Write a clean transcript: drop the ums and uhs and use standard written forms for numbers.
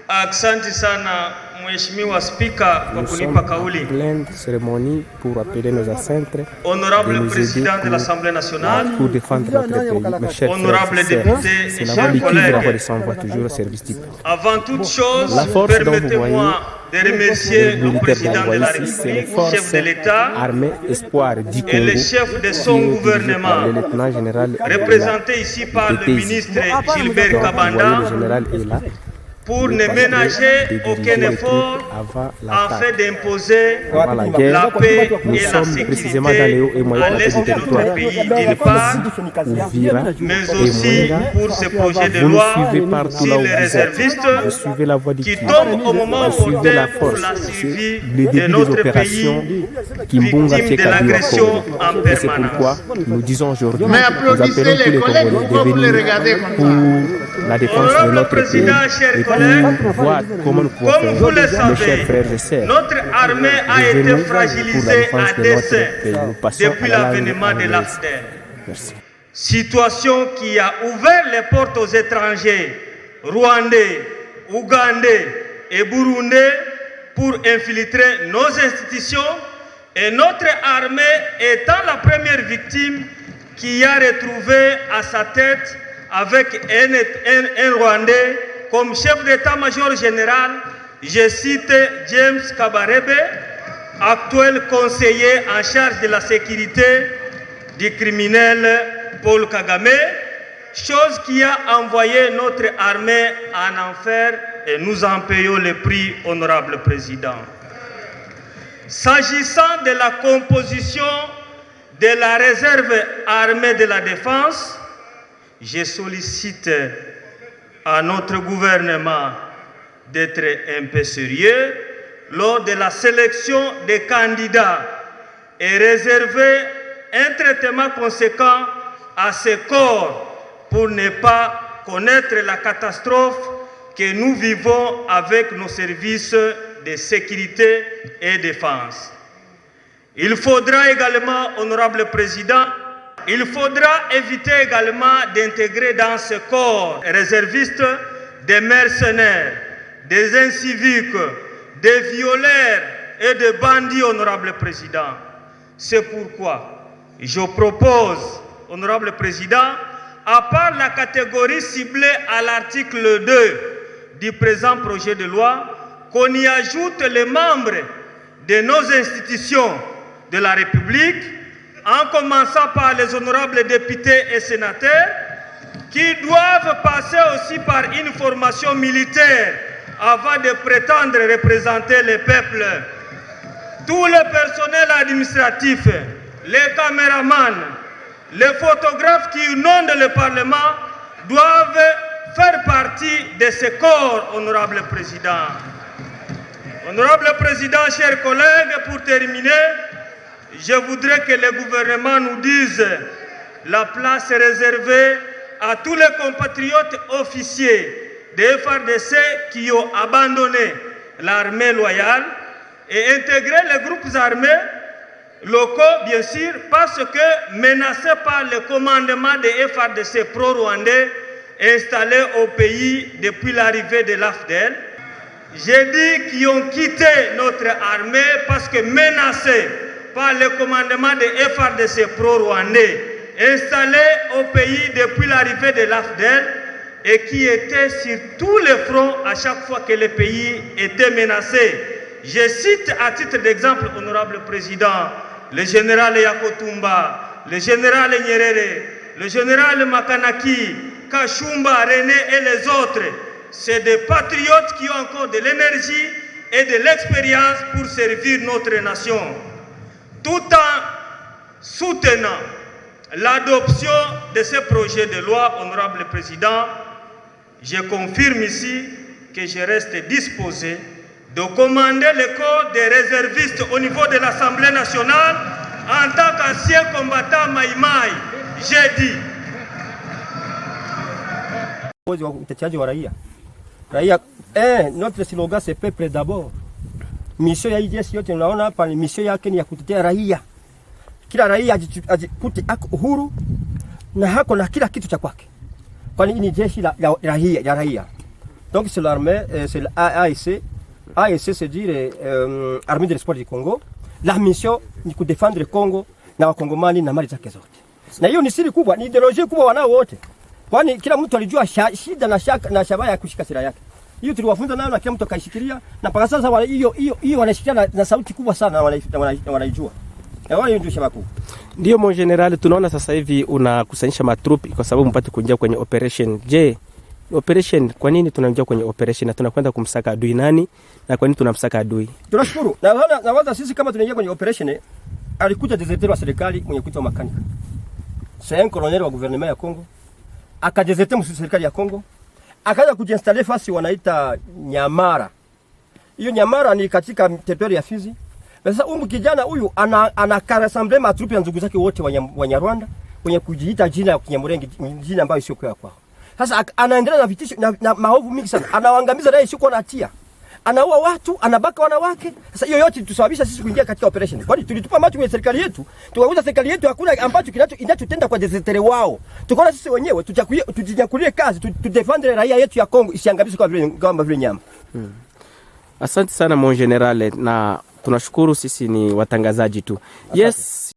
Asante sana Mheshimiwa Spika kwa kunipa kauli. Pleine cérémonie pour appeler nos ancêtres. Honorable Président de l'Assemblée nationale, pour défendre notre pays, mes chers honorable député et chers collègues. Toujours au service du peuple. Avant toute chose, permettez-moi de remercier le président de la République, chef de l'État et le chef de son gouvernement, représenté ici par le ministre Gilbert Kabanda, pour ne ménager aucun effort afin d'imposer la paix et la sécurité à l'est de notre pays d'une part, mais aussi pour ce projet de loi sur les réservistes qui tombe au moment opportun pour la survie de notre pays victime de l'agression en permanence. Nous disons aujourd'hui, mais applaudissez les collègues, pourquoi vous les regardez comme ça? La défense de notre pays et comment nous pouvons faire, vous le savez, mes chers frères et sœurs, notre armée a été fragilisée à dessein depuis l'avènement de l'AFDEL. Situation qui a ouvert les portes aux étrangers rwandais, ougandais et burundais pour infiltrer nos institutions, et notre armée étant la première victime qui a retrouvé à sa tête avec un Rwandais comme chef d'état-major général, je cite James Kabarebe, actuel conseiller en charge de la sécurité du criminel Paul Kagame, chose qui a envoyé notre armée en enfer et nous en payons le prix, honorable président. S'agissant de la composition de la réserve armée de la défense, je sollicite à notre gouvernement d'être un peu sérieux lors de la sélection des candidats et réserver un traitement conséquent à ces corps pour ne pas connaître la catastrophe que nous vivons avec nos services de sécurité et défense. Il faudra également, honorable président, il faudra éviter également d'intégrer dans ce corps réservistes des mercenaires, des inciviques, des violeurs et des bandits, honorable président. C'est pourquoi je propose, honorable président, à part la catégorie ciblée à l'article 2 du présent projet de loi, qu'on y ajoute les membres de nos institutions de la République, en commençant par les honorables députés et sénateurs, qui doivent passer aussi par une formation militaire avant de prétendre représenter le peuple. Tout le personnel administratif, les caméramans, les photographes qui inondent le Parlement doivent faire partie de ce corps, honorable président. Honorable président, chers collègues, pour terminer, je voudrais que le gouvernement nous dise la place réservée à tous les compatriotes officiers des FARDC qui ont abandonné l'armée loyale et intégré les groupes armés locaux, bien sûr, parce que menacés par le commandement des FARDC pro-rwandais installés au pays depuis l'arrivée de l'AFDEL. J'ai dit qu'ils ont quitté notre armée parce que menacés par le commandement des FARDC pro-rwandais installés au pays depuis l'arrivée de l'AFDEL et qui étaient sur tous les fronts à chaque fois que le pays était menacé. Je cite à titre d'exemple, honorable président, le général Yakotumba, le général Nyerere, le général Makanaki, Kachumba, René et les autres. C'est des patriotes qui ont encore de l'énergie et de l'expérience pour servir notre nation. Tout en soutenant l'adoption de ce projet de loi, honorable président, je confirme ici que je reste disposé de commander le corps des réservistes au niveau de l'Assemblée nationale en tant qu'ancien combattant Maïmaï. J'ai dit. Notre slogan c'est peuple d'abord. Mission ya jeshi yote unaona hapa ni mission yake ni ya kutetea raia. Kila raia ajikute ako uhuru na hako na kila kitu cha kwake. Kwani ni jeshi la raia. Donc c'est l'armée, c'est l'AAC. AAC c'est dire Armée de l'Espoir du Congo. La mission ni kudefendre le Congo na wakongomani na mali zake zote. Na hiyo ni siri kubwa, ni ideolojia kubwa wanao wote. Kwani kila mtu alijua shida na shaka na shabaha ya kushika silaha yake. Hiyo tuliwafunza nayo na kila mtu akaishikilia na mpaka sasa hiyo wanashikilia na sauti kubwa sana wanaijua. Hiyo ndio shabaha kubwa. Ndio mon general, tunaona sasa hivi unakusanyisha matrupi kwa sababu mpate kuingia kwenye operation. Je, operation, kwa nini tunaingia kwenye operation na tunakwenda kumsaka adui nani na kwa nini tunamsaka adui? Tunashukuru. Na waza sisi kama tunaingia kwenye operation, alikuja deserteur wa serikali mwenye kuitwa makanika. C'est un colonel wa gouvernement ya Congo. Akadeserter msu serikali ya Congo. Akaja kujiinstaller fasi wanaita Nyamara. Hiyo Nyamara ni katika territoire ya Fizi. Sasa kijana huyu anakarassemble matrupi ya ndugu zake wote wa Nyarwanda wenye kujiita jina ya Kinyamurenge, jina ambayo sio kwao. Sasa anaendelea na vitisho na maovu mingi sana. Anawaangamiza naye sio na hatia. Anaua watu, anabaka wanawake. Sasa hiyo yote tusababisha sisi kuingia katika operation. Kwani tulitupa macho kwenye serikali yetu, tukakuta serikali yetu hakuna ambacho kinachotenda kwa desertere wao. Tukaona sisi wenyewe tujinyakulie kazi, tudefendre raia yetu ya Kongo isiangamizwe kama vile nyama. Asante sana mon general, na tunashukuru, sisi ni watangazaji tu. Yes.